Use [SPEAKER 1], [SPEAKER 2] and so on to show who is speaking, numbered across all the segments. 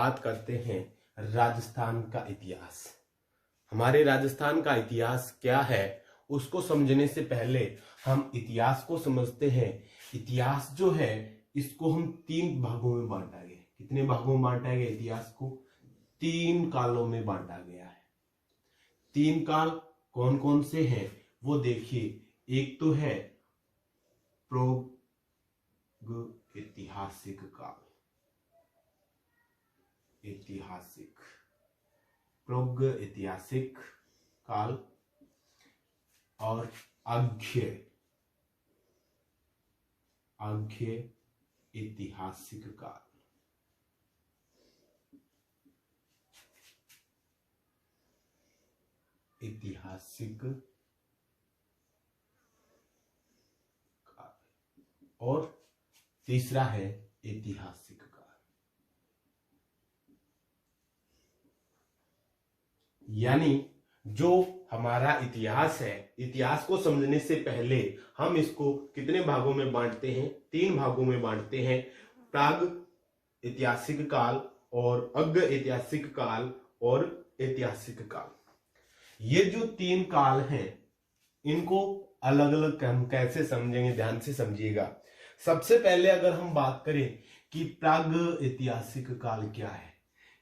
[SPEAKER 1] बात करते हैं राजस्थान का इतिहास। हमारे राजस्थान का इतिहास क्या है उसको समझने से पहले हम इतिहास को समझते हैं। इतिहास जो है इसको हम 3 भागों में बांटा गया। कितने भागों में बांटा गया? इतिहास को 3 कालों में बांटा गया है। 3 काल कौन कौन से हैं वो देखिए। एक तो है ऐतिहासिक काल, ऐतिहासिक काल और आघ्य ऐतिहासिक काल। ऐतिहासिक काल और तीसरा है ऐतिहासिक काल। यानी जो हमारा इतिहास है, इतिहास को समझने से पहले हम इसको कितने भागों में बांटते हैं? 3 भागों में बांटते हैं। प्राग ऐतिहासिक काल और अग्र ऐतिहासिक काल और ऐतिहासिक काल। ये जो 3 काल हैं इनको अलग अलग हम कैसे समझेंगे, ध्यान से समझिएगा। सबसे पहले अगर हम बात करें कि प्राग ऐतिहासिक काल क्या है,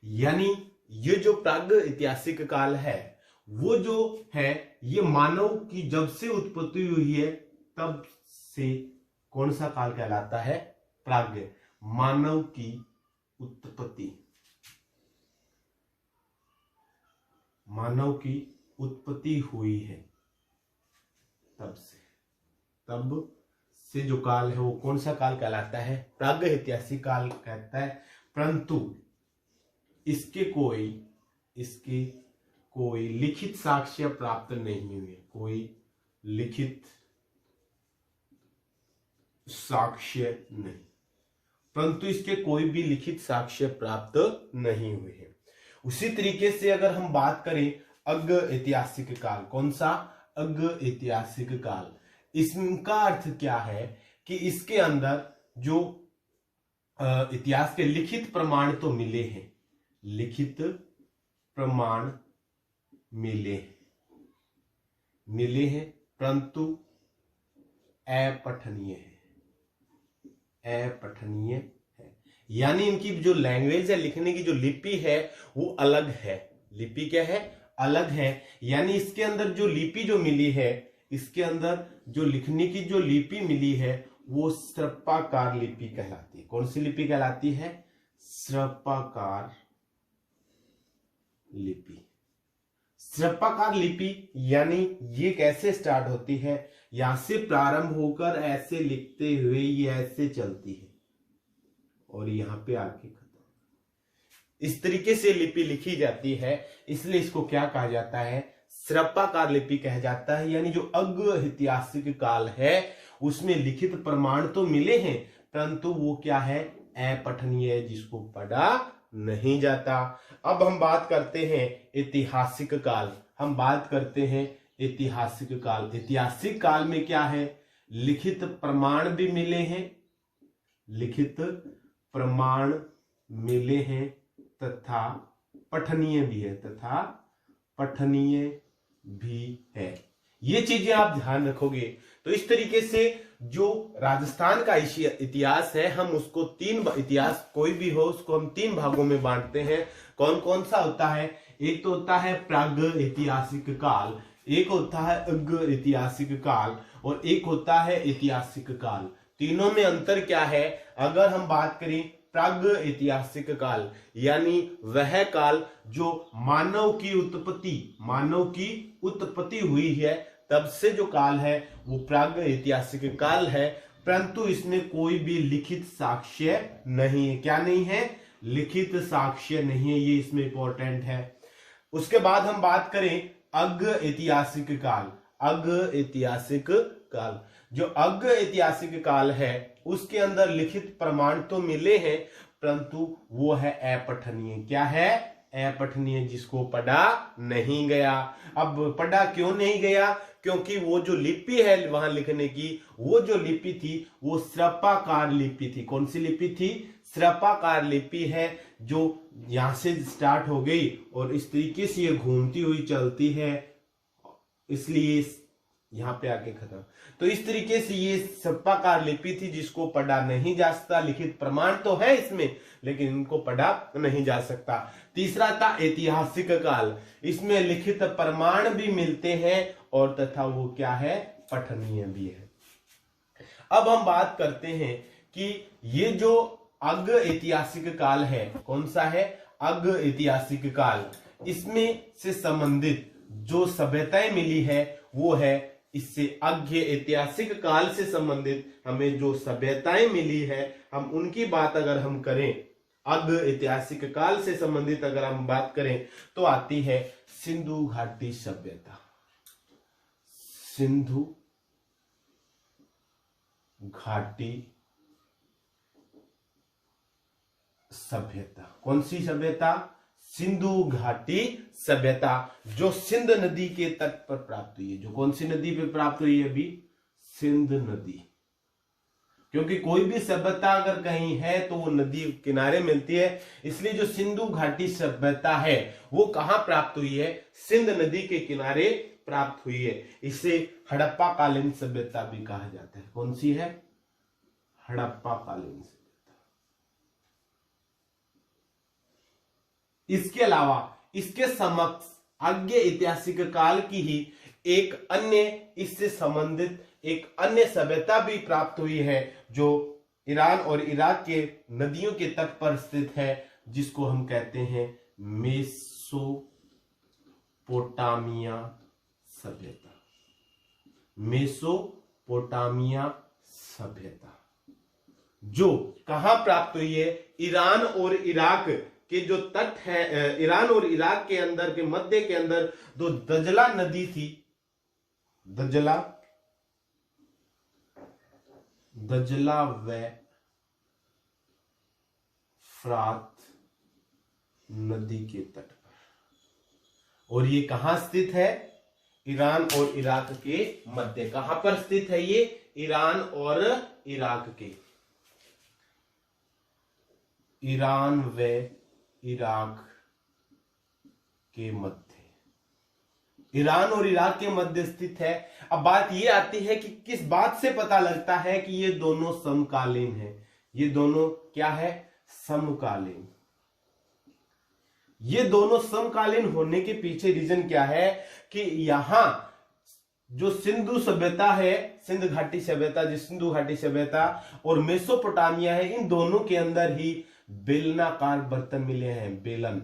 [SPEAKER 1] यानी ये जो प्राग ऐतिहासिक काल है वो जो है ये मानव की जब से उत्पत्ति हुई है तब से कौन सा काल कहलाता है? प्राग। मानव की उत्पत्ति हुई है तब से जो काल है वो कौन सा काल कहलाता है? प्राग ऐतिहासिक काल कहता है। परंतु इसके कोई लिखित साक्ष्य प्राप्त नहीं हुए। कोई लिखित साक्ष्य नहीं, परंतु इसके कोई भी लिखित साक्ष्य प्राप्त नहीं हुए हैं। उसी तरीके से अगर हम बात करें अग्र ऐतिहासिक काल, कौन सा? अग्र ऐतिहासिक काल। इसका अर्थ क्या है कि इसके अंदर जो इतिहास के लिखित प्रमाण तो मिले हैं, लिखित प्रमाण मिले हैं परंतु अपठनीय है। यानी इनकी जो लैंग्वेज है, लिखने की जो लिपि है वो अलग है। लिपि क्या है? अलग है। यानी इसके अंदर जो लिपि जो मिली है, इसके अंदर जो लिखने की जो लिपि मिली है वो स्रपाकार लिपि कहलाती है। कौन सी लिपि कहलाती है? स्रपाकार लिपि। स्रपाकार लिपि यानी ये कैसे स्टार्ट होती है? यहां से प्रारंभ होकर ऐसे लिखते हुए ये ऐसे चलती है और यहां पे आके खत्म। इस तरीके से लिपि लिखी जाती है, इसलिए इसको क्या कहा जाता है? स्रपाकार लिपि कहा जाता है। यानी जो अग्र ऐतिहासिक काल है उसमें लिखित प्रमाण तो मिले हैं परंतु वो क्या है? अपठनीय है, जिसको पढ़ा नहीं जाता। अब हम बात करते हैं ऐतिहासिक काल। ऐतिहासिक काल में क्या है? लिखित प्रमाण भी मिले हैं, तथा पठनीय भी है। ये चीजें आप ध्यान रखोगे तो इस तरीके से जो राजस्थान का इतिहास है हम उसको 3 इतिहास कोई भी हो उसको हम 3 भागों में बांटते हैं। कौन कौन सा होता है? एक तो होता है प्राग ऐतिहासिक काल, एक होता है अग्र ऐतिहासिक काल और एक होता है ऐतिहासिक काल। तीनों में अंतर क्या है? अगर हम बात करें प्राग ऐतिहासिक काल यानी वह काल जो मानव की उत्पत्ति हुई है तब से जो काल है वो प्राग ऐतिहासिक काल है, परंतु इसमें कोई भी लिखित साक्ष्य नहीं है। क्या नहीं है? लिखित साक्ष्य नहीं है। ये इसमें इंपॉर्टेंट है। उसके बाद हम बात करें अग्र ऐतिहासिक काल। जो अग्र ऐतिहासिक काल है उसके अंदर लिखित प्रमाण तो मिले हैं परंतु वो है अपठनीय। क्या है? अपठनीय, जिसको पढ़ा नहीं गया। अब पढ़ा क्यों नहीं गया? क्योंकि वो जो लिपि है वहां लिखने की, वो जो लिपि थी वो स्रपाकार लिपि थी। कौन सी लिपि थी? सर्पाकार लिपि है जो यहां से स्टार्ट हो गई और इस तरीके से ये घूमती हुई चलती है, इसलिए यहां पे आके खत्म। तो इस तरीके से ये सर्पाकार लिपि थी जिसको पढ़ा नहीं जा सकता, लिखित प्रमाण तो है इसमें लेकिन इनको पढ़ा नहीं जा सकता। तीसरा था ऐतिहासिक काल, इसमें लिखित प्रमाण भी मिलते हैं और तथा वो क्या है, पठनीय भी है। अब हम बात करते हैं कि ये जो अग ऐतिहासिक काल है, कौन सा है, अग ऐतिहासिक काल, इसमें से संबंधित जो सभ्यताएं मिली है वो है, इससे अज्ञ ऐतिहासिक काल से संबंधित हमें जो सभ्यताएं मिली है, हम उनकी बात अगर हम करें, अग ऐतिहासिक काल से संबंधित अगर हम बात करें तो आती है सिंधु घाटी सभ्यता। सिंधु घाटी सभ्यता, कौन सी सभ्यता, सिंधु घाटी सभ्यता, जो सिंध नदी के तट पर प्राप्त हुई है। जो कौन सी नदी पे प्राप्त हुई है अभी, सिंध नदी, क्योंकि कोई भी सभ्यता अगर कहीं है तो वो नदी किनारे मिलती है, इसलिए जो सिंधु घाटी सभ्यता है वो कहां प्राप्त हुई है, सिंध नदी के किनारे प्राप्त हुई है। इसे हड़प्पा कालीन सभ्यता भी कहा जाता है। कौन सी है, हड़प्पा कालीन सभ्यता। इसके अलावा इसके समक्ष अज्ञ ऐतिहासिक काल की ही एक अन्य, इससे संबंधित एक अन्य सभ्यता भी प्राप्त हुई है जो ईरान और इराक के नदियों के तट पर स्थित है, जिसको हम कहते हैं मेसोपोटामिया सभ्यता। मेसोपोटामिया सभ्यता जो कहां प्राप्त हुई है, ईरान और इराक के जो तट है, ईरान और इराक के अंदर के मध्य के अंदर जो दजला नदी थी, दजला व फ्रात नदी के तट पर, और ये कहां स्थित है, ईरान और इराक के मध्य। कहां पर स्थित है ये, ईरान और इराक के, ईरान व इराक के मध्य, ईरान और इराक के मध्य स्थित है। अब बात ये आती है कि किस बात से पता लगता है कि ये दोनों समकालीन हैं। ये दोनों क्या है, समकालीन। ये दोनों समकालीन होने के पीछे रीजन क्या है कि यहां जो सिंधु सभ्यता है, सिंध घाटी सभ्यता, जो सिंधु घाटी सभ्यता और मेसोपोटामिया है, इन दोनों के अंदर ही बेलनाकार बर्तन मिले हैं। बेलन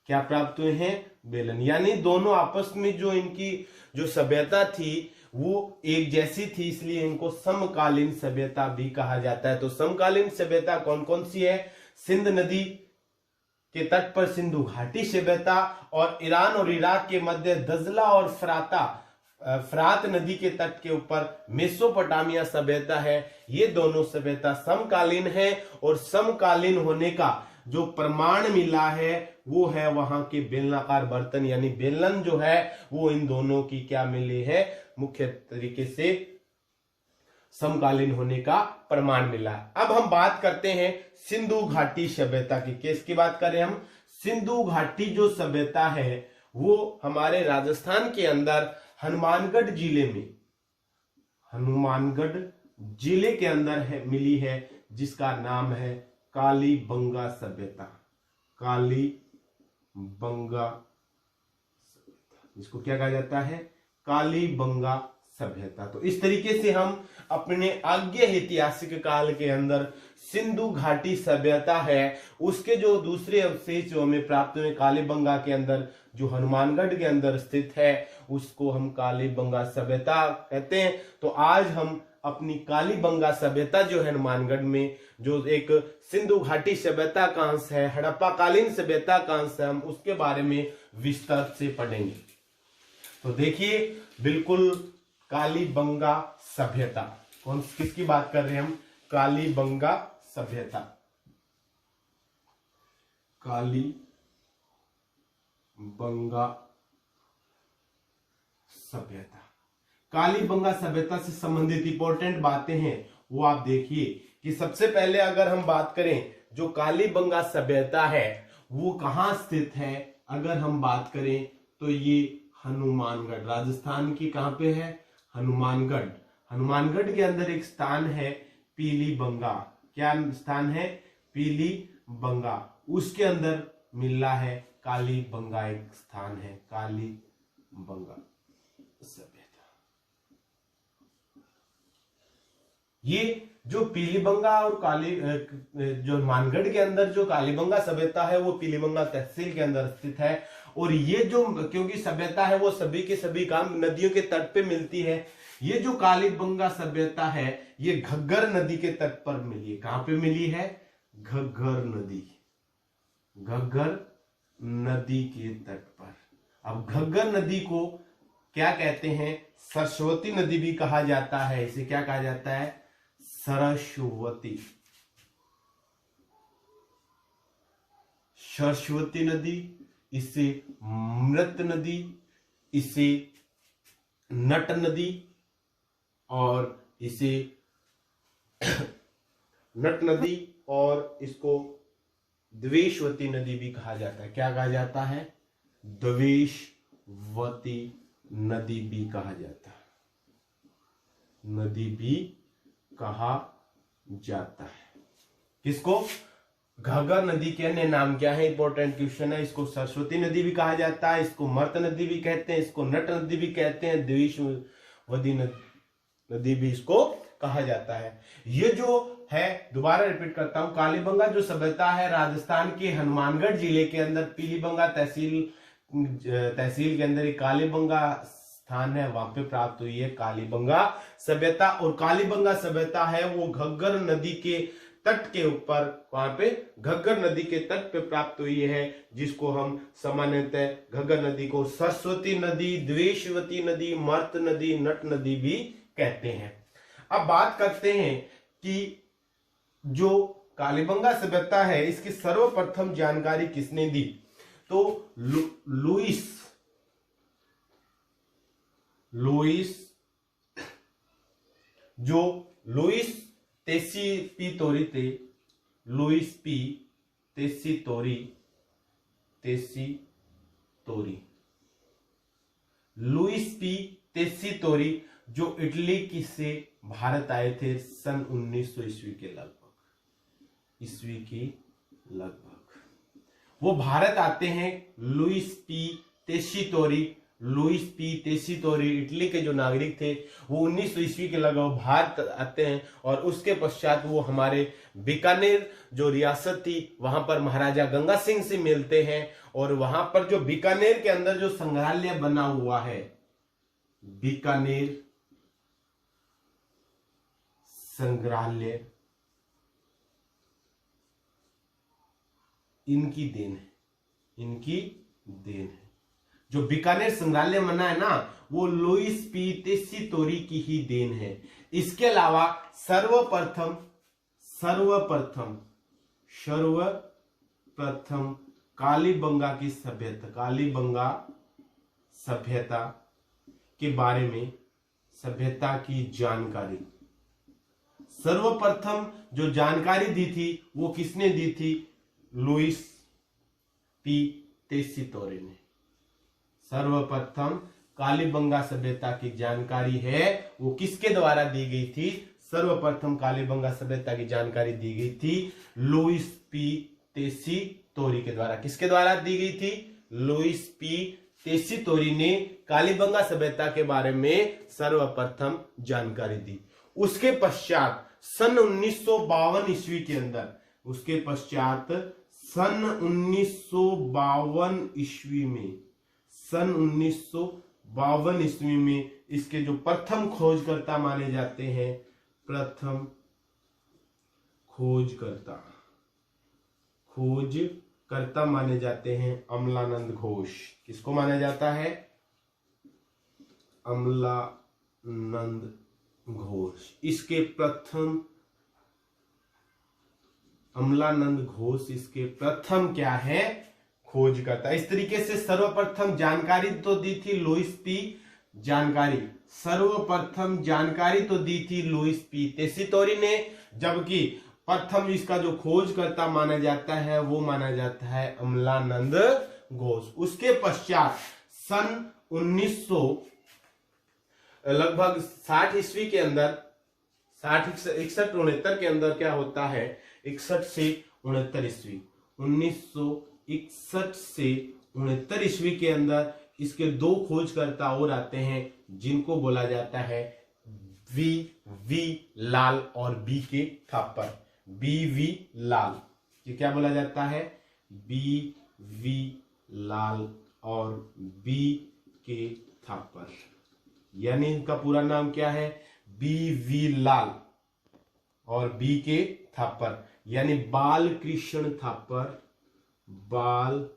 [SPEAKER 1] क्या प्राप्त हुए हैं, बेलन, यानी दोनों आपस में जो इनकी जो सभ्यता थी वो एक जैसी थी, इसलिए इनको समकालीन सभ्यता भी कहा जाता है। तो समकालीन सभ्यता कौन कौन सी है, सिंध नदी के तट पर सिंधु घाटी सभ्यता और ईरान और इराक के मध्य दजला और फ्रात नदी के तट के ऊपर मेसोपोटामिया सभ्यता है। ये दोनों सभ्यता समकालीन है और समकालीन होने का जो प्रमाण मिला है वो है वहां के बेलनाकार बर्तन, यानी बेलन जो है वो इन दोनों की क्या मिली है, मुख्य तरीके से समकालीन होने का प्रमाण मिला। अब हम बात करते हैं सिंधु घाटी सभ्यता की। किसकी बात करें हम, सिंधु घाटी जो सभ्यता है वो हमारे राजस्थान के अंदर हनुमानगढ़ जिले में, हनुमानगढ़ जिले के अंदर है, मिली है, जिसका नाम है कालीबंगा सभ्यता। कालीबंगा सभ्यता, जिसको क्या कहा जाता है, कालीबंगा सभ्यता। तो इस तरीके से हम अपने आज्ञ ऐतिहासिक काल के अंदर सिंधु घाटी सभ्यता है उसके जो दूसरे अवशेष जो हमें प्राप्त हुए कालीबंगा के अंदर, जो हनुमानगढ़ के अंदर स्थित है, उसको हम कालीबंगा सभ्यता कहते हैं। तो आज हम अपनी कालीबंगा सभ्यता जो है हनुमानगढ़ में, जो एक सिंधु घाटी सभ्यता का अंश है, हड़प्पा कालीन सभ्यता का अंश है, हम उसके बारे में विस्तार से पढ़ेंगे। तो देखिए बिल्कुल कालीबंगा सभ्यता, कौन किसकी बात कर रहे हैं हम, कालीबंगा सभ्यता। कालीबंगा सभ्यता, कालीबंगा सभ्यता से संबंधित इंपॉर्टेंट बातें हैं वो आप देखिए कि सबसे पहले अगर हम बात करें जो कालीबंगा सभ्यता है वो कहाँ स्थित है? अगर हम बात करें तो ये हनुमानगढ़, राजस्थान की कहां पे है? हनुमानगढ़। हनुमानगढ़ के अंदर एक स्थान है पीलीबंगा। क्या स्थान है? पीलीबंगा। उसके अंदर मिला है कालीबंगा, एक स्थान है कालीबंगा सभ्यता। ये जो पीलीबंगा और जो हनुमानगढ़ के अंदर जो कालीबंगा सभ्यता है वो पीलीबंगा तहसील के अंदर स्थित है। और ये जो क्योंकि सभ्यता है वो सभी के सभी काम नदियों के तट पे मिलती है। ये जो कालीबंगा सभ्यता है ये घग्गर नदी के तट पर मिली है। कहां पे मिली है? घग्गर नदी, घग्गर नदी के तट पर। अब घग्गर नदी को क्या कहते हैं? सरस्वती नदी भी कहा जाता है। इसे क्या कहा जाता है? सरस्वती, सरस्वती नदी, इसे मृत नदी, इसे नट नदी, और इसे नट नदी, और इसको द्वेषवती नदी भी कहा जाता है। क्या कहा जाता है? द्वेषवती नदी भी कहा जाता है, नदी भी कहा जाता है। किसको? घग्गर नदी के अन्य नाम क्या है? इंपॉर्टेंट क्वेश्चन है। इसको सरस्वती नदी भी कहा जाता है, इसको मर्त नदी भी कहते हैं, इसको नट नदी भी कहते हैं, द्वेषवती नदी भी इसको कहा जाता है। ये जो है, दोबारा रिपीट करता हूं, कालीबंगा जो सभ्यता है राजस्थान के हनुमानगढ़ जिले के अंदर पीलीबंगा तहसील के अंदर एक कालीबंगा स्थान है, वहां पे प्राप्त हुई है कालीबंगा सभ्यता। और कालीबंगा सभ्यता है वो घग्गर नदी के तट के ऊपर, वहां पे घग्गर नदी के तट पे प्राप्त हुई है, जिसको हम सामान्यतः घग्गर नदी को सरस्वती नदी, द्वेषवती नदी, मर्त नदी, नट नदी भी कहते हैं। अब बात करते हैं कि जो कालीबंगा सभ्यता है इसकी सर्वप्रथम जानकारी किसने दी? तो लुईस तेसीतोरी थे, लुईस पी तेसीतोरी, लुईस पी तेसीतोरी जो इटली की से भारत आए थे सन 1900 ईस्वी के लगभग। वो भारत आते हैं। लुईस पी तेसीतोरी इटली के जो नागरिक थे वो 1900 ईस्वी के लगभग भारत आते हैं, और उसके पश्चात वो हमारे बीकानेर जो रियासत थी वहां पर महाराजा गंगा सिंह से मिलते हैं। और वहां पर जो बीकानेर के अंदर जो संग्रहालय बना हुआ है, बीकानेर संग्रहालय, इनकी देन है। जो बीकानेर संग्रहालय बना है ना वो लुईस पी तेसीतोरी की ही देन है। इसके अलावा सर्वप्रथम कालीबंगा सभ्यता के बारे में, सभ्यता की जानकारी, सर्वप्रथम जो जानकारी दी थी वो किसने दी थी? लुईस पी तेसीतोरी ने। सर्वप्रथम कालीबंगा सभ्यता की जानकारी है वो किसके द्वारा दी गई थी? सर्वप्रथम कालीबंगा सभ्यता की जानकारी दी गई थी लुईस पी तेसीतोरी के द्वारा। किसके द्वारा दी गई थी? लुईस पी तेसीतोरी ने कालीबंगा सभ्यता के बारे में सर्वप्रथम जानकारी दी। उसके पश्चात सन 1952 ईस्वी के अंदर, उसके पश्चात सन 1952 ईस्वी में इसके जो प्रथम खोजकर्ता माने जाते हैं, प्रथम खोजकर्ता माने जाते हैं अमलानंद घोष। किसको माना जाता है? अमलानंद घोष। इसके प्रथम अमलानंद घोष इसके प्रथम क्या है? खोजकर्ता। इस तरीके से सर्वप्रथम जानकारी तो दी थी लुईस पी सर्वप्रथम जानकारी तो दी थी लुईस पी तेसीतोरी ने, जबकि प्रथम इसका जो खोजकर्ता माना जाता है वो माना जाता है अमलानंद घोष। उसके पश्चात सन 1900 लगभग 60 ईस्वी के अंदर 61-69 के अंदर क्या होता है, 61 से 69 ईस्वी, 1961 से 69 ईस्वी के अंदर इसके दो खोजकर्ता और आते हैं जिनको बोला जाता है वी लाल और बी के थापर। वी लाल, ये क्या बोला जाता है, वी लाल और बी के थापर, यानी इनका पूरा नाम क्या है, वी लाल और बी के थापर, यानी बाल कृष्ण थापर, बाल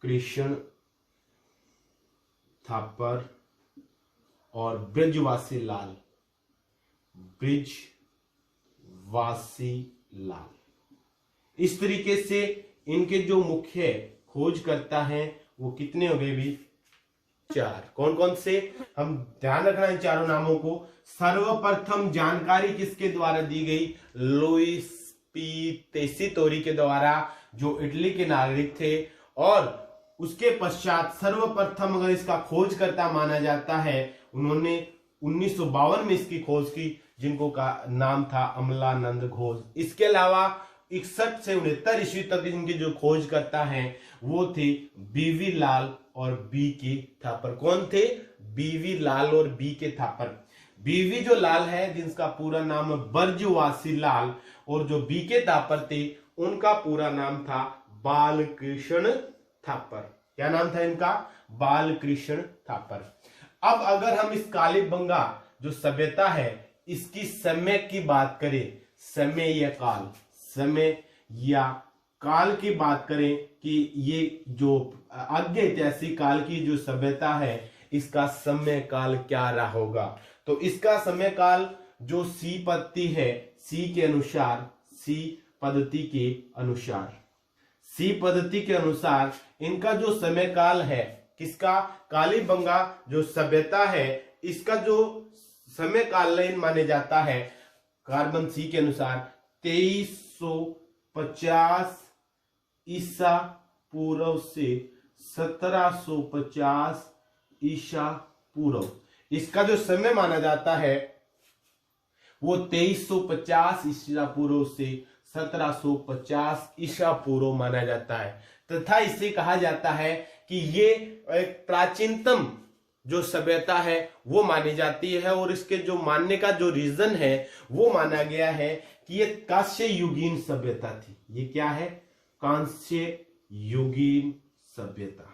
[SPEAKER 1] कृष्ण थापर और ब्रजवासी लाल, ब्रजवासी लाल। इस तरीके से इनके जो मुख्य खोजकर्ता हैं वो कितने हो गए भी, 4। कौन कौन से, हम ध्यान रखना इन चारों नामों को। सर्वप्रथम जानकारी किसके द्वारा दी गई, लुईस पी टेसीतोरी के द्वारा, जो इटली के नागरिक थे। और उसके पश्चात सर्वप्रथम अगर इसका खोजकर्ता माना जाता है, उन्होंने 1952 में इसकी खोज की, जिनको का नाम था अमलानंद घोष। इसके अलावा 61 से 69 ईस्वी तक इनके जो खोजकर्ता हैं वो थे बीवी लाल और बी के थापर। कौन थे, बीवी लाल और बी के थापर। बीवी जो लाल है जिनका पूरा नाम ब्रजवासी लाल, और जो बी के थापर थे उनका पूरा नाम था बालकृष्ण थापर। क्या नाम था इनका, बालकृष्ण थापर। अब अगर हम इस कालीबंगा जो सभ्यता है इसकी समय की बात करें, समय या काल की बात करें कि ये जो आद्य ऐतिहासिक काल की जो सभ्यता है इसका समय काल क्या रहा होगा, तो इसका समय काल जो सी पद्धति है, सी पद्धति के अनुसार इनका जो समय काल है, किसका, कालीबंगा जो सभ्यता है इसका जो समय कालीन माने जाता है कार्बन सी के अनुसार 2350 ईसा पूर्व से 1750 ईसा पूर्व, इसका जो समय माना जाता है वो 2350 ईसा पूर्व से 1750 ईसा पूर्व माना जाता है। तथा इसे कहा जाता है कि ये एक प्राचीनतम जो सभ्यता है वो मानी जाती है, और इसके जो मानने का जो रीजन है वो माना गया है कि ये कांस्य युगीन सभ्यता थी। ये क्या है, कांस्य युगीन सभ्यता,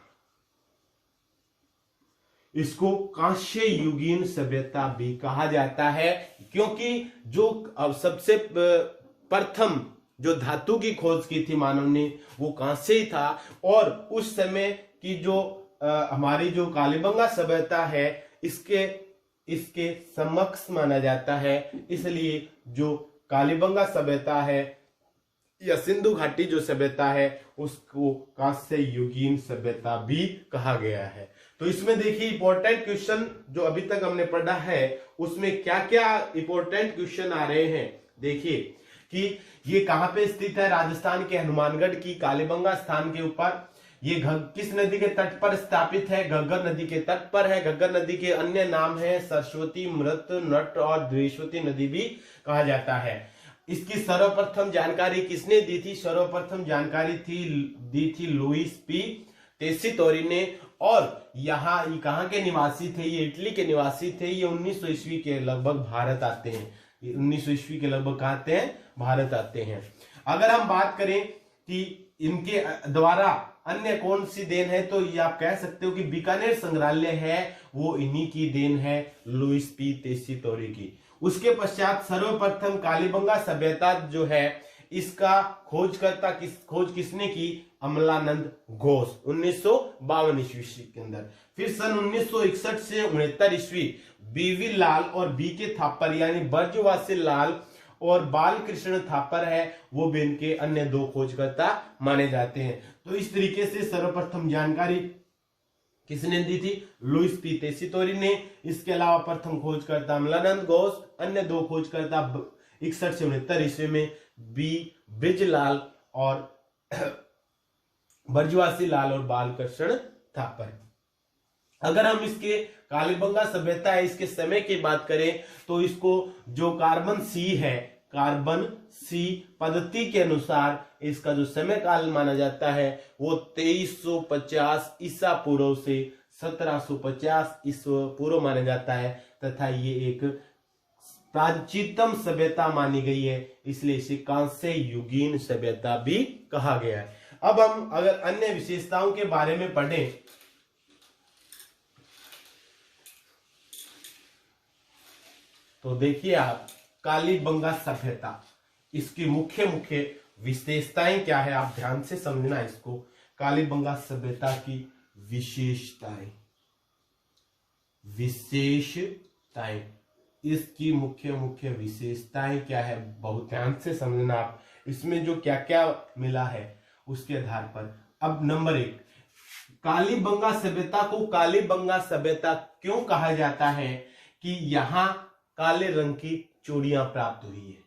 [SPEAKER 1] इसको कांस्य युगीन सभ्यता भी कहा जाता है, क्योंकि जो सबसे प्रथम जो धातु की खोज की थी मानव ने वो कांस्य ही था, और उस समय की जो हमारी जो कालीबंगा सभ्यता है इसके समक्ष माना जाता है, इसलिए जो कालीबंगा सभ्यता है या सिंधु घाटी जो सभ्यता है उसको कांस्य युगीन सभ्यता भी कहा गया है। तो इसमें देखिए इंपॉर्टेंट क्वेश्चन जो अभी तक हमने पढ़ा है उसमें क्या क्या इंपॉर्टेंट क्वेश्चन आ रहे हैं। देखिए कि ये कहां पे स्थित है, राजस्थान के हनुमानगढ़ की कालीबंगा स्थान के ऊपर। ये किस नदी के तट पर स्थापित है, घग्गर नदी के तट पर है। घग्गर नदी के अन्य नाम है सरस्वती, मृत, नट और द्वेषवती नदी भी कहा जाता है। इसकी सर्वप्रथम जानकारी किसने दी थी, सर्वप्रथम जानकारी दी थी लुईस पी टेसीतोरी ने, और यहाँ कहाँ के निवासी थे, ये इटली के निवासी थे। ये 1900 ईस्वी के लगभग भारत आते हैं, 1900 ईस्वी के लगभग कहाँ आते हैं, भारत आते हैं। अगर हम बात करें कि इनके द्वारा अन्य कौन सी देन है, तो ये आप कह सकते हो कि बीकानेर संग्रहालय है वो इन्हीं की देन है, लुईस पी टेसीतोरी की। उसके पश्चात सर्वप्रथम कालीबंगा सभ्यता जो है इसका खोज किसने की, अमलानंद घोष 1952 ईस्वी के अंदर। फिर सन 1961 से 69 ईस्वी बीवी लाल और बी के थापर यानी ब्रजवासी लाल और बालकृष्ण थापर है वो भी इनके अन्य दो खोजकर्ता माने जाते हैं। तो इस तरीके से सर्वप्रथम जानकारी किसने दी थी, लुईस पी टेसीतोरी ने। इसके अलावा प्रथम खोजकर्ता अमलानंद घोष, अन्य दो खोजकर्ता 61 से 69 ईस्वी में बी ब्रिजलाल और बर्जवासी लाल और बालकृष्ण थापर। अगर हम इसके कालीबंगा सभ्यता है इसके समय की बात करें तो इसको जो कार्बन सी है, कार्बन सी पद्धति के अनुसार इसका जो समय काल माना जाता है वो 2350 ईसा पूर्व से 1750 ईसा पूर्व माना जाता है तथा ये एक प्राचीनतम सभ्यता मानी गई है, इसलिए इसे कांस्य युगीन सभ्यता भी कहा गया है। अब हम अगर अन्य विशेषताओं के बारे में पढ़ें तो देखिए आप कालीबंगा सभ्यता, इसकी मुख्य मुख्य विशेषताएं क्या है आप ध्यान से समझना इसको। कालीबंगा सभ्यता की विशेषताएं, इसकी मुख्य मुख्य विशेषताएं क्या है बहुत ध्यान से समझना आप। इसमें जो क्या क्या मिला है उसके आधार पर। अब नंबर 1, कालीबंगा सभ्यता को कालीबंगा सभ्यता क्यों कहा जाता है कि यहां काले रंग की चूड़ियां प्राप्त हुई है।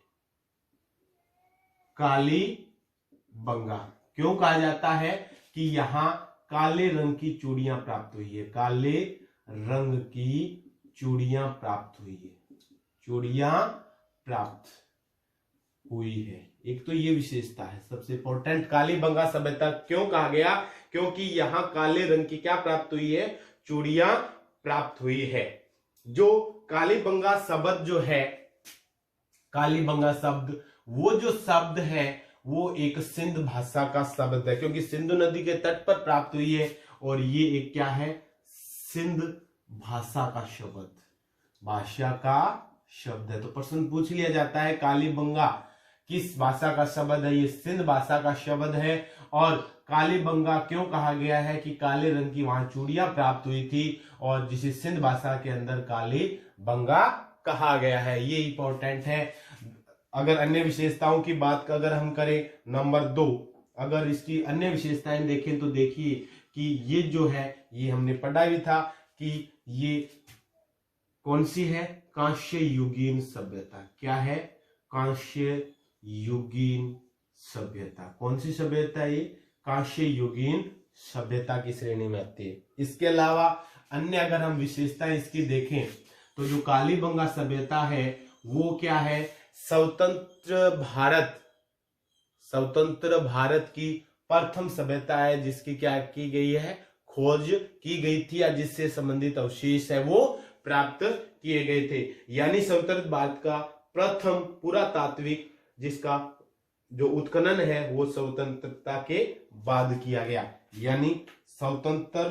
[SPEAKER 1] कालीबंगा क्यों कहा जाता है कि यहां काले रंग की चूड़ियां प्राप्त हुई है, काले रंग की चूड़ियां प्राप्त हुई है, चूड़ियां प्राप्त हुई है। एक तो ये विशेषता है सबसे इंपॉर्टेंट। कालीबंगा सभ्यता क्यों कहा गया, क्योंकि यहां काले रंग की क्या प्राप्त हुई है, चूड़ियां प्राप्त हुई है। जो कालीबंगा शब्द जो है, कालीबंगा शब्द, वो जो शब्द है वो एक सिंध भाषा का शब्द है, क्योंकि सिंधु नदी के तट पर प्राप्त हुई है और ये एक क्या है, सिंध भाषा का शब्द, भाषा का शब्द है। तो प्रश्न पूछ लिया जाता है कालीबंगा किस भाषा का शब्द है, ये सिंध भाषा का शब्द है। और कालीबंगा क्यों कहा गया है कि काले रंग की वहां चूड़ियां प्राप्त हुई थी और जिसे सिंध भाषा के अंदर कालीबंगा कहा गया है, ये इंपॉर्टेंट है। अगर अन्य विशेषताओं की बात अगर हम करें नंबर 2, अगर इसकी अन्य विशेषताएं देखें तो देखिए कि ये जो है ये हमने पढ़ा भी था कि ये कौन सी है, कांस्य युगीन सभ्यता। क्या है, कांस्य युगीन सभ्यता। कौन सी सभ्यता है ये, कांस्य युगीन सभ्यता की श्रेणी में आती है। इसके अलावा अन्य अगर हम विशेषताएं इसकी देखें तो जो कालीबंगा सभ्यता है वो क्या है, स्वतंत्र भारत की प्रथम सभ्यता है जिसकी क्या की गई है, खोज की गई थी या जिससे संबंधित अवशेष है वो प्राप्त किए गए थे। यानी स्वतंत्र भारत का प्रथम पुरातात्विक जिसका जो उत्खनन है वो स्वतंत्रता के बाद किया गया। यानी स्वतंत्र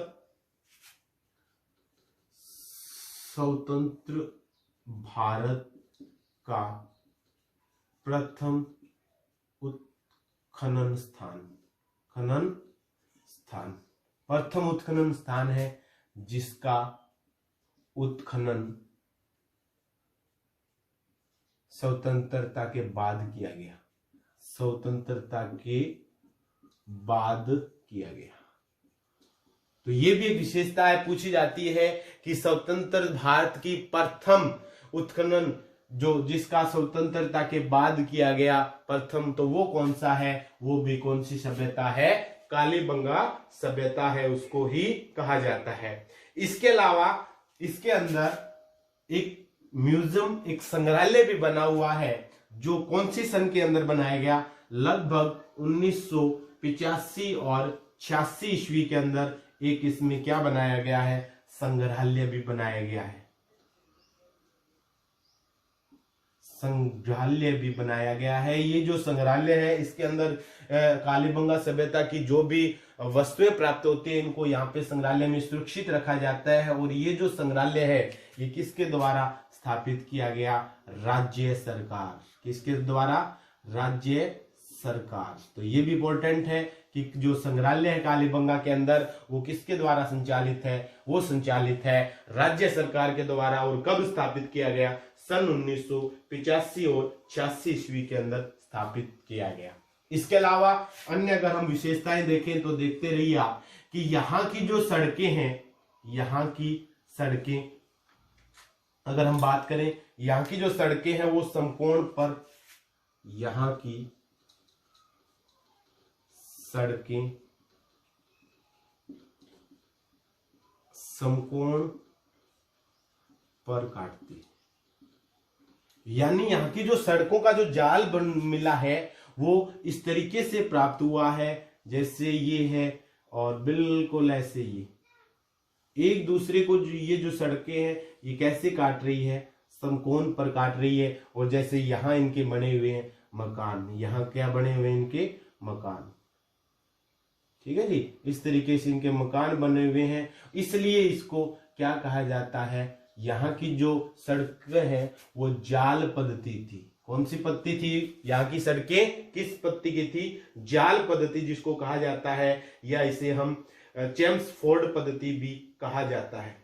[SPEAKER 1] भारत का प्रथम उत्खनन स्थान, प्रथम उत्खनन स्थान है जिसका उत्खनन स्वतंत्रता के बाद किया गया, स्वतंत्रता के बाद किया गया। तो ये भी एक विशेषता है, पूछी जाती है कि स्वतंत्र भारत की प्रथम उत्खनन जो जिसका स्वतंत्रता के बाद किया गया प्रथम, तो वो कौन सा है, वो भी कौन सी सभ्यता है, कालीबंगा सभ्यता है, उसको ही कहा जाता है। इसके अलावा इसके अंदर एक म्यूजियम, एक संग्रहालय भी बना हुआ है जो कौन सी सन के अंदर बनाया गया, लगभग 1985 और 86 ईस्वी के अंदर एक इसमें क्या बनाया गया है, संग्रहालय भी बनाया गया है, संग्रहालय भी बनाया गया है। ये जो संग्रहालय है इसके अंदर कालीबंगा सभ्यता की जो भी वस्तुएं प्राप्त होती है इनको यहाँ पे संग्रहालय में सुरक्षित रखा जाता है। और ये जो संग्रहालय है ये किसके द्वारा स्थापित किया गया, राज्य सरकार, किसके द्वारा, राज्य सरकार। तो ये भी इंपॉर्टेंट है कि जो संग्रहालय है कालीबंगा के अंदर वो किसके द्वारा संचालित है, वो संचालित है राज्य सरकार के द्वारा। और कब स्थापित किया गया, सन 1985 और 86 ईस्वी के अंदर स्थापित किया गया। इसके अलावा अन्य अगर हम विशेषताएं देखें तो देखते रहिए आप कि यहाँ की जो सड़कें हैं, यहाँ की सड़कें अगर हम बात करें, यहाँ की जो सड़कें हैं वो समकोण पर यहाँ की सड़कें समकोण पर काटती, यानी यहाँ की जो सड़कों का जो जाल बन मिला है वो इस तरीके से प्राप्त हुआ है जैसे ये है, और बिल्कुल ऐसे ये एक दूसरे को ये जो सड़कें हैं ये कैसे काट रही है, समकोण पर काट रही है। और जैसे यहाँ इनके बने हुए हैं मकान, यहाँ क्या बने हुए हैं इनके मकान, ठीक है जी, इस तरीके से इनके मकान बने हुए हैं, इसलिए इसको क्या कहा जाता है, यहाँ की जो सड़कें हैं वो जाल पद्धति थी। कौन सी पद्धति थी, यहाँ की सड़कें किस पद्धति की थी, जाल पद्धति जिसको कहा जाता है, या इसे हम चेम्सफोर्ड पद्धति भी कहा जाता है।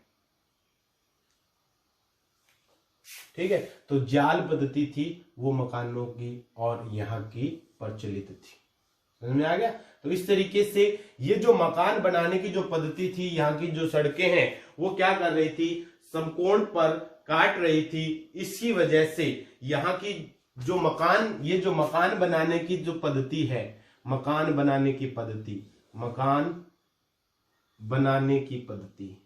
[SPEAKER 1] ठीक है, तो जाल पद्धति थी वो मकानों की और यहाँ की प्रचलित थी। समझ में आ गया। तो इस तरीके से ये जो मकान बनाने की जो पद्धति थी, यहाँ की जो सड़कें हैं वो क्या कर रही थी, समकोण पर काट रही थी। इसी वजह से यहाँ की जो मकान, ये जो मकान बनाने की जो पद्धति है, मकान बनाने की पद्धति, मकान बनाने की पद्धति,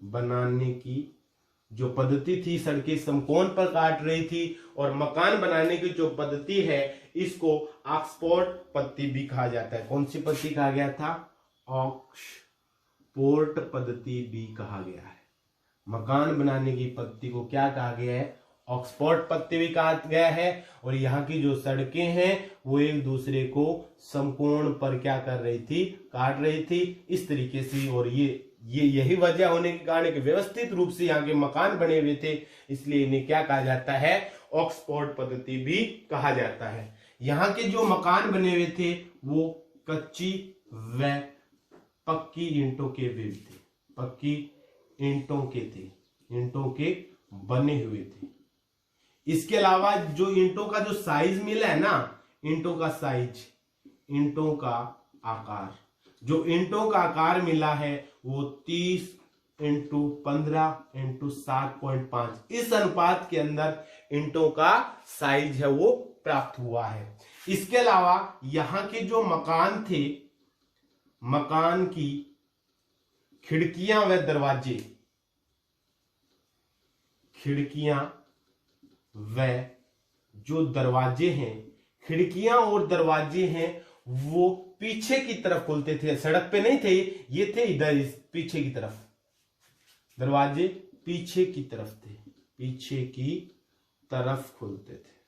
[SPEAKER 1] बनाने की जो पद्धति थी, सड़कें समकोण पर काट रही थी, और मकान बनाने की जो पद्धति है इसको ऑक्सफोर्ड पद्धति भी कहा जाता है। कौन सी पद्धति कहा गया था, ऑक्सफोर्ड पद्धति भी कहा गया है। मकान बनाने की पद्धति को क्या कहा गया है, ऑक्सफोर्ड पद्धति भी कहा गया है। और यहाँ की जो सड़कें हैं वो एक दूसरे को समकोण पर क्या कर रही थी, काट रही थी इस तरीके से। और ये यही वजह होने के कारण कि व्यवस्थित रूप से यहाँ के मकान बने हुए थे, इसलिए इन्हें क्या कहा जाता है, ऑक्सफोर्ड पद्धति भी कहा जाता है। यहाँ के जो मकान बने हुए थे वो कच्ची व पक्की ईंटों के भी थे, पक्की ईंटों के थे, ईंटों के बने हुए थे। इसके अलावा जो ईंटों का जो साइज मिला है ना, ईंटों का साइज, ईंटों का आकार, जो ईंटों का आकार मिला है वो 30 × 15 × 7.5 इस अनुपात के अंदर ईंटों का साइज है वो प्राप्त हुआ है। इसके अलावा यहाँ के जो मकान थे, मकान की खिड़कियां व दरवाजे, खिड़कियां व जो दरवाजे हैं, खिड़कियां और दरवाजे हैं वो पीछे की तरफ खुलते थे, सड़क पे नहीं थे, ये थे इधर पीछे की तरफ, दरवाजे पीछे की तरफ थे, पीछे की तरफ खुलते थे।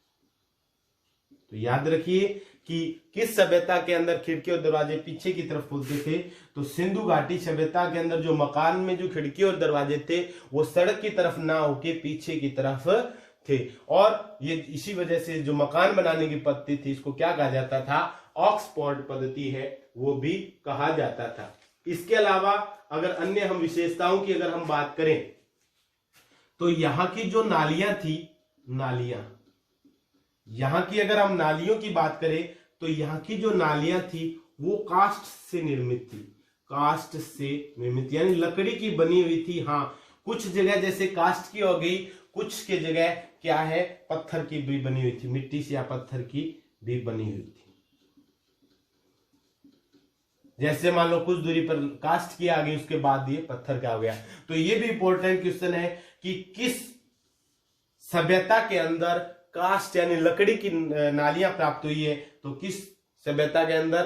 [SPEAKER 1] तो याद रखिए कि किस सभ्यता के अंदर खिड़की और दरवाजे पीछे की तरफ खुलते थे, तो सिंधु घाटी सभ्यता के अंदर जो मकान में जो खिड़की और दरवाजे थे वो सड़क की तरफ ना होके पीछे की तरफ थे। और ये इसी वजह से जो मकान बनाने की पद्धति थी इसको क्या कहा जाता था, ऑक्सफोर्ड पद्धति है वो भी कहा जाता था। इसके अलावा अगर अन्य हम विशेषताओं की अगर हम बात करें तो यहाँ की जो नालियां थी, नालियां, यहाँ की अगर हम नालियों की बात करें तो यहाँ की जो नालियां थी वो कास्ट से निर्मित थी, कास्ट से निर्मित यानी लकड़ी की बनी हुई थी। हाँ, कुछ जगह जैसे कास्ट की हो गई, कुछ के जगह क्या है, पत्थर की भी बनी हुई थी, मिट्टी से या पत्थर की भी बनी हुई थी। जैसे मान लो कुछ दूरी पर कास्ट की आ गई, उसके बाद ये पत्थर का हो गया। तो ये भी इंपॉर्टेंट क्वेश्चन है कि किस सभ्यता के अंदर कास्ट यानी लकड़ी की नालियां प्राप्त हुई है, तो किस सभ्यता के अंदर,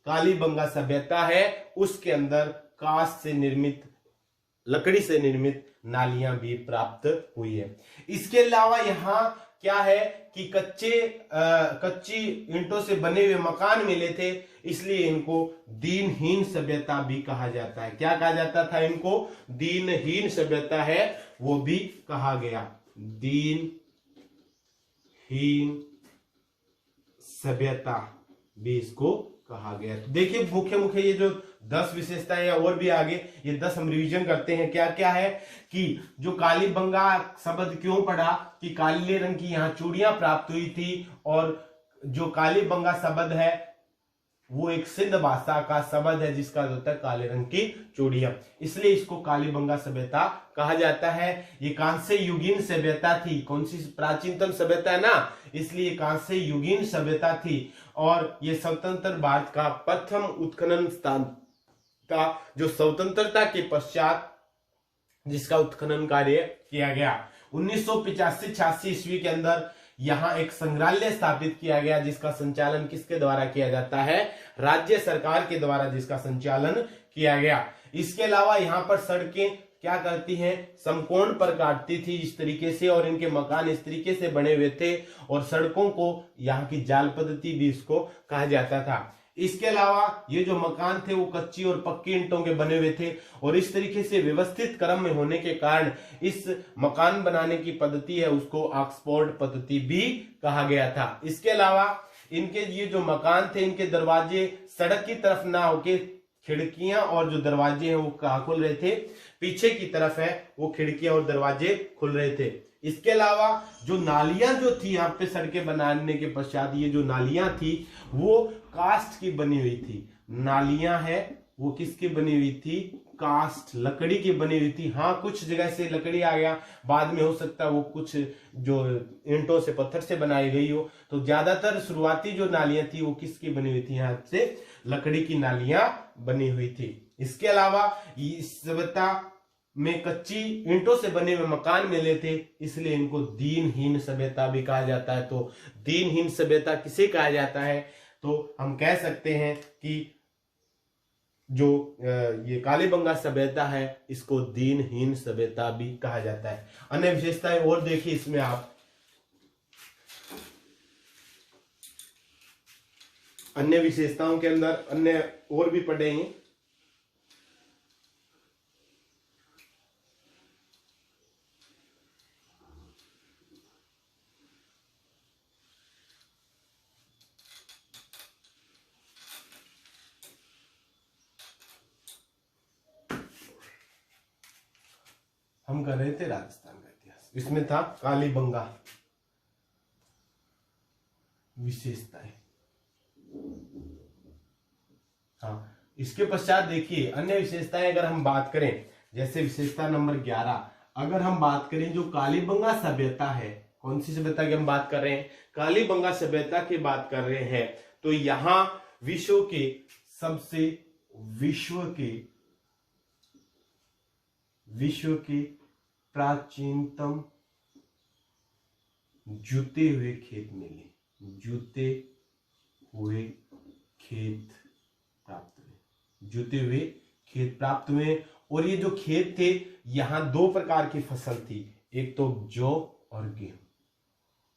[SPEAKER 1] कालीबंगा सभ्यता है उसके अंदर कास्ट से निर्मित, लकड़ी से निर्मित नालियां भी प्राप्त हुई है। इसके अलावा यहाँ क्या है कि कच्ची ईंटों से बने हुए मकान मिले थे, इसलिए इनको दीनहीन सभ्यता भी कहा जाता है। क्या कहा जाता था इनको, दीनहीन सभ्यता है वो भी कहा गया, दीनहीन सभ्यता भी इसको कहा गया। तो देखिए मुख्य मुख्य ये जो 10 विशेषताएं और भी आगे ये 10 हम रिवीजन करते हैं। क्या क्या है कि जो कालीबंगा शब्द क्यों पड़ा, कि काले रंग की यहाँ चूड़ियां प्राप्त हुई थी, और जो कालीबंगा शब्द है वो एक सिंध भाषा का शब्द है जिसका अर्थ होता है काले रंग की चूड़ियां, इसलिए इसको कालीबंगा सभ्यता कहा जाता है। ये कांस्य युगीन सभ्यता थी, कौन सी प्राचीनतम सभ्यता है ना, इसलिए कांस्य युगीन सभ्यता थी। और ये स्वतंत्र भारत का प्रथम उत्खनन स्थान था, जो स्वतंत्रता के पश्चात जिसका उत्खनन कार्य किया गया। 1985-86 ईस्वी के अंदर यहाँ एक संग्रहालय स्थापित किया गया, जिसका संचालन किसके द्वारा किया जाता है, राज्य सरकार के द्वारा जिसका संचालन किया गया। इसके अलावा यहाँ पर सड़कें क्या करती हैं, समकोण पर काटती थी इस तरीके से, और इनके मकान इस तरीके से बने हुए थे, और सड़कों को यहाँ की जाल पद्धति भी इसको कहा जाता था। इसके अलावा ये जो मकान थे वो कच्ची और पक्की ईंटों के बने हुए थे, और इस तरीके से व्यवस्थित क्रम में होने के कारण इस मकान बनाने की पद्धति है उसको ऑक्सफोर्ड पद्धति भी कहा गया था। इसके अलावा इनके ये जो मकान थे, इनके दरवाजे सड़क की तरफ ना होके खिड़कियां और जो दरवाजे हैं वो कहाँ खुल रहे थे, पीछे की तरफ है वो खिड़कियां और दरवाजे खुल रहे थे। इसके अलावा जो नालियां जो थी यहाँ पे सड़कें बनाने के पश्चात, ये जो नालियां थी वो कास्ट की बनी हुई थी। नालियां है वो किसकी बनी हुई थी, कास्ट लकड़ी की बनी हुई थी। हाँ, कुछ जगह से लकड़ी आ गया, बाद में हो सकता है वो कुछ जो ईंटों से पत्थर से बनाई गई हो, तो ज्यादातर शुरुआती जो नालियां थी वो किसकी बनी हुई थी, यहाँ से लकड़ी की नालियां बनी हुई थी। इसके अलावा इस सभ्यता में कच्ची ईंटों से बने हुए मकान मिले थे, इसलिए इनको दीनहीन सभ्यता भी कहा जाता है। तो दीनहीन सभ्यता किसे कहा जाता है, तो हम कह सकते हैं कि जो ये कालीबंगा सभ्यता है इसको दीनहीन सभ्यता भी कहा जाता है। अन्य विशेषताएं और देखिए इसमें आप, अन्य विशेषताओं के अंदर अन्य और भी पढ़ेंगे। हम कर रहे थे राजस्थान का इतिहास, इसमें था कालीबंगा विशेषताएं। हाँ, इसके पश्चात देखिए अन्य विशेषताएं अगर हम बात करें, जैसे विशेषता नंबर 11 अगर हम बात करें, जो कालीबंगा सभ्यता है, कौन सी सभ्यता की हम बात कर रहे हैं, कालीबंगा सभ्यता की बात कर रहे हैं, तो यहां विश्व के प्राचीनतम जुते हुए खेत मिले, जुते हुए खेत प्राप्त हुए। और ये जो खेत थे, यहां दो प्रकार की फसल थी, एक तो जौ और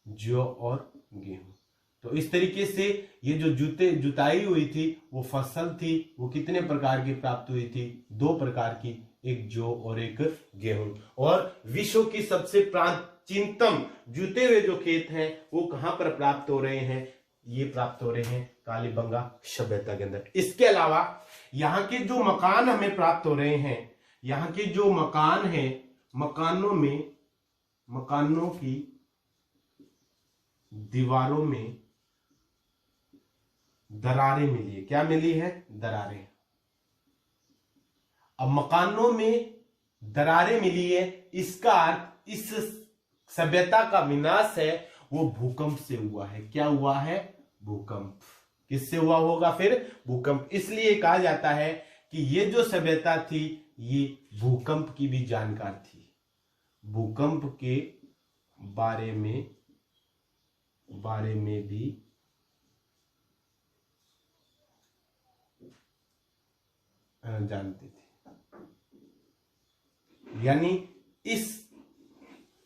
[SPEAKER 1] गेहूं। तो इस तरीके से ये जो जुताई हुई थी वो फसल थी, वो कितने प्रकार की प्राप्त हुई थी, दो प्रकार की, एक जौ और एक गेहूं। और विश्व की सबसे प्राचीनतम जुते हुए जो खेत हैं वो कहां पर प्राप्त हो रहे हैं, ये प्राप्त हो रहे हैं कालीबंगा सभ्यता के अंदर। इसके अलावा यहाँ के जो मकान हमें प्राप्त हो रहे हैं, यहाँ के जो मकान हैं, मकानों की दीवारों में दरारें मिली है। क्या मिली है, दरारें। अब मकानों में दरारें मिली है, इसका अर्थ इस सभ्यता का विनाश है वो भूकंप से हुआ है। क्या हुआ है, भूकंप। किससे हुआ होगा फिर, भूकंप। इसलिए कहा जाता है कि ये जो सभ्यता थी ये भूकंप की भी जानकार थी, भूकंप के बारे में भी जानते थे। यानी इस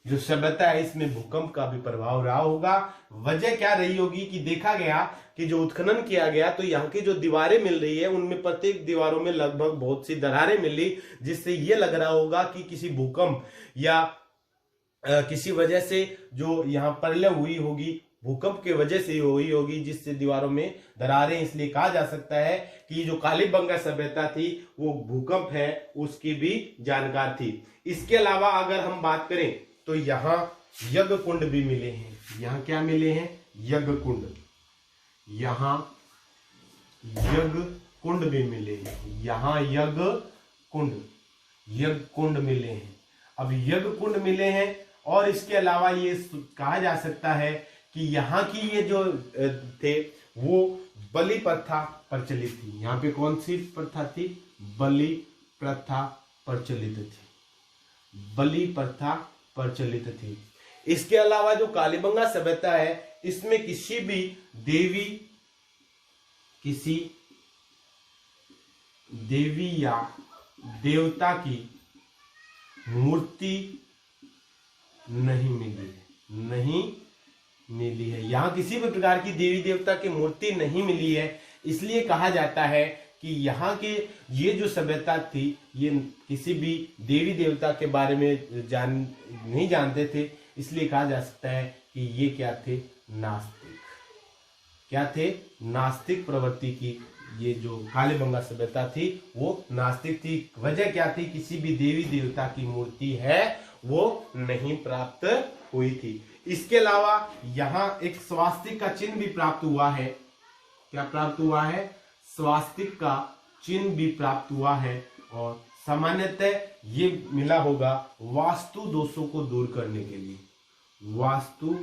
[SPEAKER 1] जो सभ्यता है इसमें भूकंप का भी प्रभाव रहा होगा। वजह क्या रही होगी कि देखा गया कि जो उत्खनन किया गया तो यहाँ की जो दीवारें मिल रही है उनमें प्रत्येक दीवारों में लगभग बहुत सी दरारें मिली, जिससे ये लग रहा होगा कि किसी भूकंप या किसी वजह से जो यहाँ प्रलय हुई होगी, भूकंप की वजह से हुई होगी, जिससे दीवारों में दरारें। इसलिए कहा जा सकता है कि जो कालीबंगा सभ्यता थी वो भूकंप है उसकी भी जानकार थी। इसके अलावा अगर हम बात करें तो यहाँ यज्ञ कुंड भी मिले हैं। यहाँ क्या मिले हैं, यज्ञ कुंड। यहाँ यज्ञ कुंड भी मिले हैं। यहाँ यज्ञ कुंड मिले हैं। अब यज्ञ कुंड मिले हैं और इसके अलावा ये कहा जा सकता है कि यहाँ की ये जो थे वो बलि प्रथा प्रचलित थी। यहाँ पे कौन सी प्रथा थी? बलि प्रथा प्रचलित थी। बलि प्रथा प्रचलित थी। इसके अलावा जो कालीबंगा सभ्यता है इसमें किसी देवी या देवता की मूर्ति नहीं मिली है। यहाँ किसी भी प्रकार की देवी देवता की मूर्ति नहीं मिली है। इसलिए कहा जाता है कि यहाँ के ये जो सभ्यता थी ये किसी भी देवी देवता के बारे में नहीं जानते थे। इसलिए कहा जा सकता है कि ये क्या थे? नास्तिक प्रवृत्ति की ये जो कालीबंगा सभ्यता थी वो नास्तिक थी। वजह क्या थी? किसी भी देवी देवता की मूर्ति है वो नहीं प्राप्त हुई थी। इसके अलावा यहाँ एक स्वास्तिक का चिन्ह भी प्राप्त हुआ है। क्या प्राप्त हुआ है? स्वास्तिक का चिन्ह भी प्राप्त हुआ है और सामान्यतः ये मिला होगा वास्तु दोषों को दूर करने के लिए। वास्तु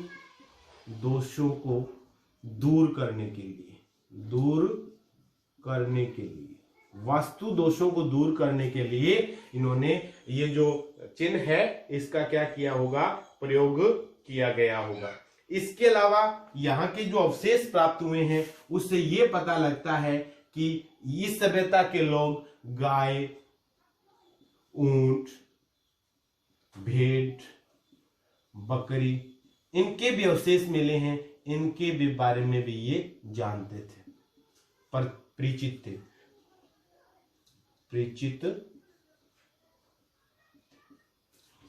[SPEAKER 1] दोषों को दूर करने के लिए वास्तु दोषों को दूर करने के लिए इन्होंने ये जो चिन्ह है इसका क्या किया होगा? प्रयोग किया गया होगा। इसके अलावा यहाँ के जो अवशेष प्राप्त हुए हैं उससे ये पता लगता है कि इस सभ्यता के लोग गाय, ऊंट, भेड़, बकरी इनके भी अवशेष मिले हैं। इनके भी बारे में भी ये जानते थे, पर परिचित थे।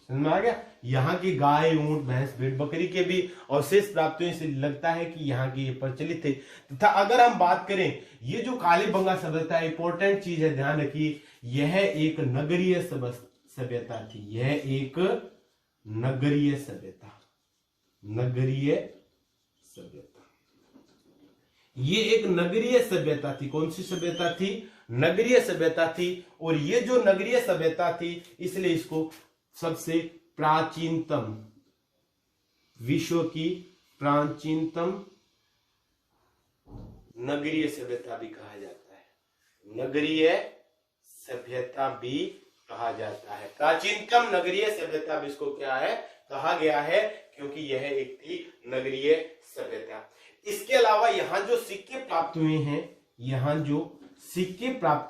[SPEAKER 1] समझ में आ गया? यहाँ की गाय, ऊंट, भैंस, भेड़, बकरी के भी अवशेष प्राप्त हुए। इससे लगता है कि यहाँ की ये प्रचलित थे। तथा अगर हम बात करें ये जो कालीबंगा सभ्यता इंपॉर्टेंट चीज है, ध्यान रखिए, यह एक नगरीय सभ्यता थी। यह एक नगरीय सभ्यता। ये एक नगरीय सभ्यता थी। कौन सी सभ्यता थी? नगरीय सभ्यता थी। और ये जो नगरीय सभ्यता थी इसलिए इसको सबसे प्राचीनतम, विश्व की प्राचीनतम नगरीय सभ्यता भी कहा जाता है। नगरीय सभ्यता भी कहा जाता है। प्राचीनतम नगरीय सभ्यता भी इसको क्या है? कहा गया है, क्योंकि यह एक थी नगरीय सभ्यता। इसके अलावा यहाँ जो सिक्के प्राप्त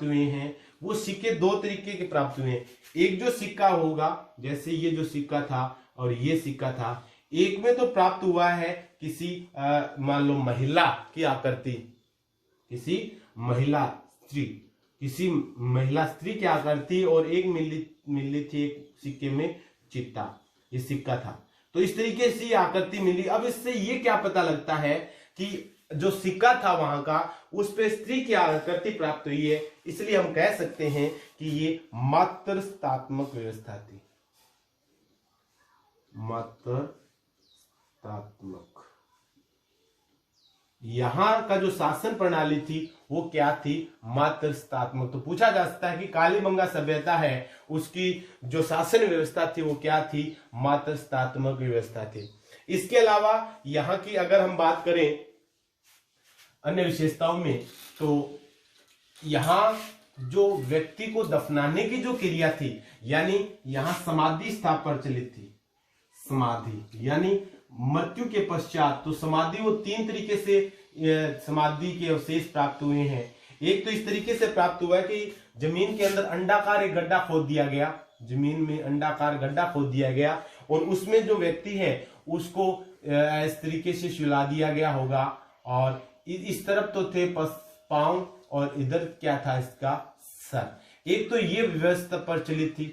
[SPEAKER 1] हुए हैं वो सिक्के दो तरीके के प्राप्त हुए हैं। एक जो सिक्का होगा, जैसे ये जो सिक्का था और ये सिक्का था, एक में तो प्राप्त हुआ है किसी मान लो महिला की आकृति, किसी महिला स्त्री की आकृति, और एक मिली थी एक सिक्के में चिट्टा, ये सिक्का था। तो इस तरीके से आकृति मिली। अब इससे ये क्या पता लगता है कि जो सिक्का था वहां का, उस पे स्त्री की आकृति प्राप्त हुई है। इसलिए हम कह सकते हैं कि ये मातृत्वात्मक व्यवस्था थी। मातृत्वात्मक। यहाँ का जो शासन प्रणाली थी वो क्या थी? मातृत्वात्मक। तो पूछा जा सकता है कि कालीबंगा सभ्यता है उसकी जो शासन व्यवस्था थी वो क्या थी? मातृत्वात्मक व्यवस्था थी। इसके अलावा यहाँ की अगर हम बात करें अन्य विशेषताओं में, तो यहाँ जो व्यक्ति को दफनाने की जो क्रिया थी, यानी यहाँ समाधि स्थापना प्रचलित थी। समाधि यानी मृत्यु के पश्चात, तो समाधि वो तीन तरीके से समाधि के अवशेष प्राप्त हुए हैं। एक तो इस तरीके से प्राप्त हुआ है कि जमीन के अंदर अंडाकार एक गड्ढा खोद दिया गया, जमीन में अंडाकार गड्ढा खोद दिया गया और उसमें जो व्यक्ति है उसको इस तरीके से सुला दिया गया होगा। और इस तरफ तो थे पांव और इधर क्या था इसका सर। एक तो ये व्यवस्था प्रचलित थी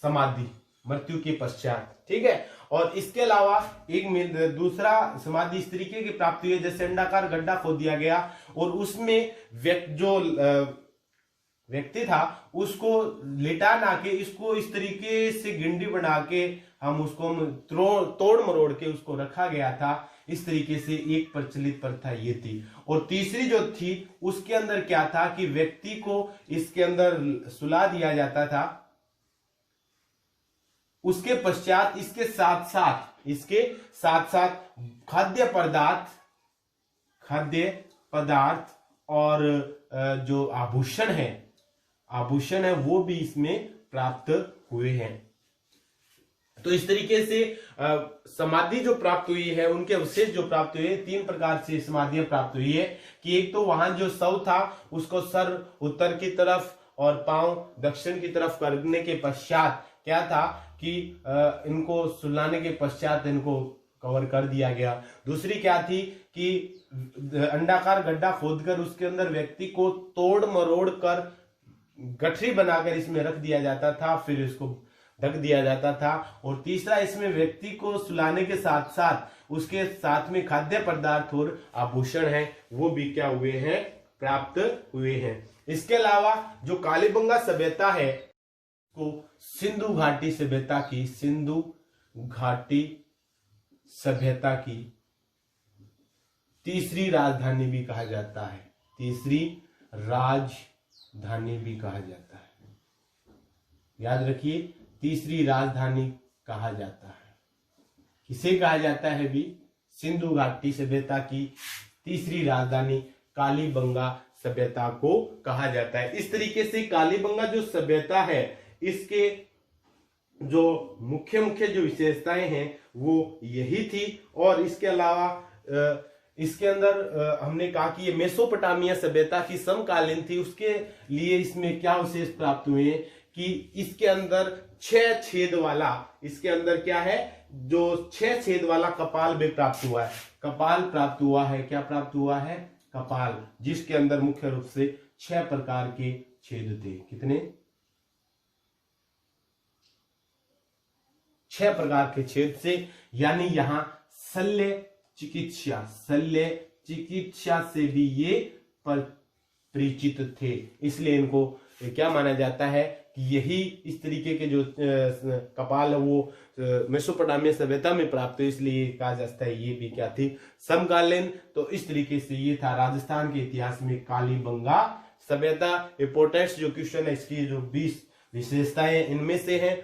[SPEAKER 1] समाधि मृत्यु के पश्चात, ठीक है। और इसके अलावा एक दूसरा समाधि इस तरीके की प्राप्ति हुई, जैसे अंडाकार गड्ढा खोद दिया गया और उसमें जो व्यक्ति था उसको लेटा ना के इसको इस तरीके से गिंडी बना के हम उसको तोड़ मरोड़ के उसको रखा गया था। इस तरीके से एक प्रचलित प्रथा ये थी। और तीसरी जो थी उसके अंदर क्या था कि व्यक्ति को इसके अंदर सुला दिया जाता था, उसके पश्चात इसके साथ साथ खाद्य पदार्थ और जो आभूषण है वो भी इसमें प्राप्त हुए हैं। तो इस तरीके से समाधि जो प्राप्त हुई है, उनके अवशेष जो प्राप्त हुए, 3 प्रकार से समाधियां प्राप्त हुई है कि एक तो वहां जो शव था उसको सर उत्तर की तरफ और पांव दक्षिण की तरफ करने के पश्चात क्या था कि इनको सुलाने के पश्चात इनको कवर कर दिया गया। दूसरी क्या थी कि अंडाकार गड्ढा खोदकर उसके अंदर व्यक्ति को तोड़ मरोड़ कर गठरी बनाकर इसमें रख दिया जाता था, फिर इसको ढक दिया जाता था। और तीसरा, इसमें व्यक्ति को सुलाने के साथ साथ उसके साथ में खाद्य पदार्थ और आभूषण हैं वो भी क्या हुए हैं, प्राप्त हुए हैं। इसके अलावा जो कालीबंगा सभ्यता है को सिंधु घाटी सभ्यता की तीसरी राजधानी भी कहा जाता है, याद रखिए, तीसरी राजधानी कहा जाता है। किसे कहा जाता है भी? सिंधु घाटी सभ्यता की तीसरी राजधानी कालीबंगा सभ्यता को कहा जाता है। इस तरीके से कालीबंगा जो सभ्यता है इसके जो मुख्य जो विशेषताएं हैं वो यही थी। और इसके अलावा इसके अंदर हमने कहा कि ये मेसोपोटामिया सभ्यता की समकालीन थी, उसके लिए इसमें क्या विशेष प्राप्त हुए कि इसके अंदर 6 छेद वाला, इसके अंदर क्या है, जो 6 छेद वाला कपाल भी प्राप्त हुआ है। कपाल प्राप्त हुआ है, क्या प्राप्त हुआ है? कपाल, जिसके अंदर मुख्य रूप से 6 प्रकार के छेद थे। कितने? 6 प्रकार के छेद से, यानी यहां शल्य चिकित्सा से भी ये परिचित थे, इसलिए इनको क्या माना जाता है कि यही इस तरीके के जो कपाल है वो मेसोपोटामिया सभ्यता में प्राप्त हुए, इसलिए कहा जाता है ये भी क्या थी, समकालीन। तो इस तरीके से ये था राजस्थान के इतिहास में कालीबंगा सभ्यता। इंपोर्टेंट जो क्वेश्चन है इसकी जो 20 विशेषताएं इनमें से हैं